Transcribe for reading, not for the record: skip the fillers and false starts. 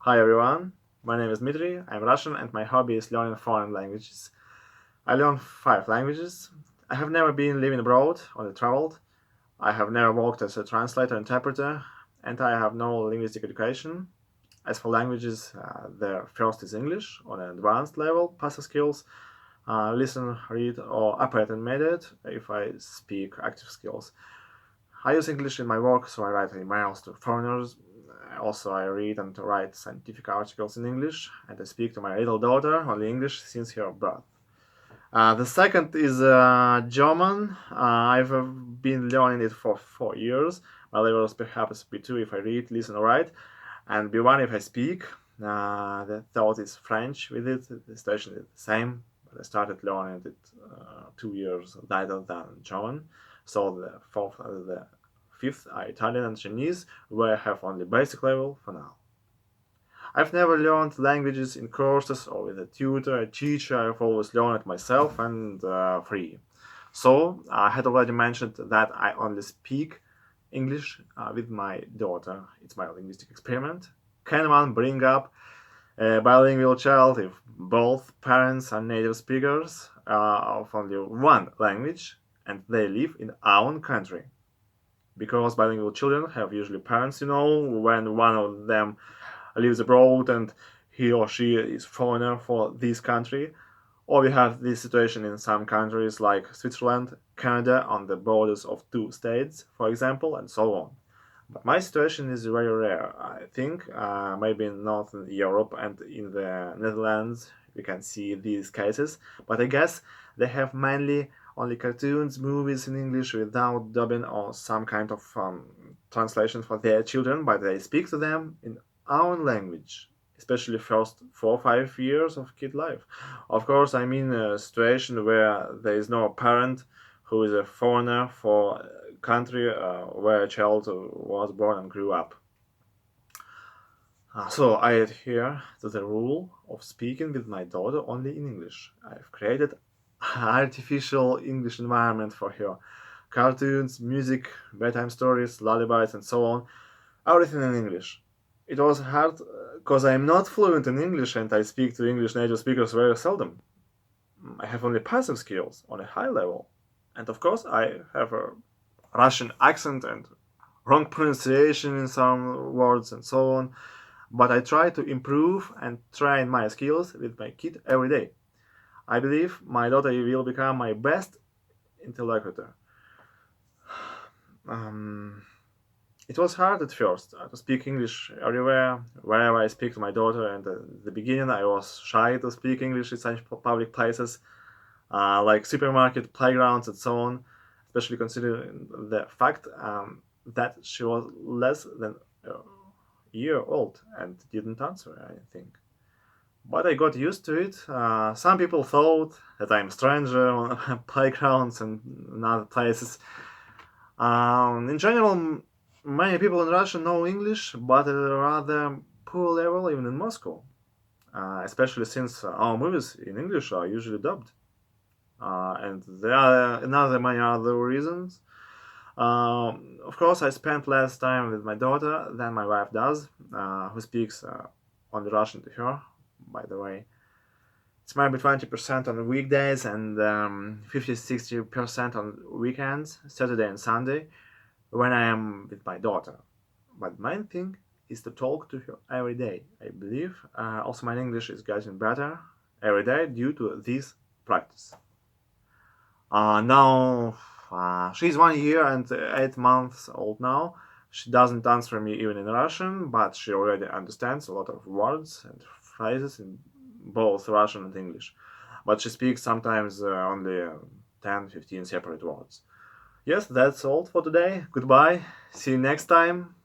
Hi everyone, my name is Dmitry, I'm Russian and my hobby is learning foreign languages. I learn 5 languages. I have never been living abroad, only traveled. I have never worked as a translator interpreter, and I have no linguistic education. As for languages, the first is English on an advanced level, passive skills, listen, read, or upper intermediate if I speak active skills. I use English in my work, so I write emails to foreigners. Also, I read and write scientific articles in English, and I speak to my little daughter only English since her birth. The second is German. I've been learning it for 4 years. My level is perhaps B2 if I read, listen, or write, and B1 if I speak. The third is French with it. The situation is the same, but I started learning it 2 years later than German. So the fourth and the fifth are Italian and Chinese, where I have only basic level for now. I've never learned languages in courses or with a tutor, a teacher. I've always learned it myself and free. So I had already mentioned that I only speak English with my daughter. It's my linguistic experiment. Can one bring up a bilingual child if both parents are native speakers of only one language and they live in our own country? Because bilingual children have usually parents, when one of them lives abroad and he or she is foreigner for this country. Or we have this situation in some countries like Switzerland, Canada, on the borders of two states, for example, and so on. But my situation is very rare. I think maybe in Northern Europe and in the Netherlands we can see these cases, but I guess they have mainly only cartoons, movies in English without dubbing or some kind of translation for their children, but they speak to them in our own language, especially first 4 or 5 years of kid life. Of course, I mean a situation where there is no parent who is a foreigner for a country where a child was born and grew up. So I adhere to the rule of speaking with my daughter only in English. I've created artificial English environment for her. Cartoons, music, bedtime stories, lullabies, and so on. Everything in English. It was hard because I'm not fluent in English and I speak to English native speakers very seldom. I have only passive skills on a high level. And of course, I have a Russian accent and wrong pronunciation in some words and so on. But I try to improve and train my skills with my kid every day. I believe my daughter will become my best interlocutor. Um, it was hard at first to speak English everywhere, wherever I speak to my daughter. And at the beginning, I was shy to speak English in such public places like supermarket, playgrounds, and so on. Especially considering the fact that she was less than a year old and didn't answer anything. But I got used to it. Some people thought that I'm a stranger on playgrounds and in other places. In general, many people in Russia know English, but at a rather poor level, even in Moscow. Especially since our movies in English are usually dubbed. And there are another many other reasons. Of course, I spend less time with my daughter than my wife does, who speaks only Russian to her, by the way. It's maybe 20% on weekdays and 50-60% on weekends, Saturday and Sunday, when I am with my daughter. But main thing is to talk to her every day. I believe also my English is getting better every day due to this practice. Now she's 1 year and 8 months old now. She doesn't answer me even in Russian, but she already understands a lot of words and phrases in both Russian and English. But she speaks sometimes only 10, 15 separate words. Yes, that's all for today. Goodbye. See you next time.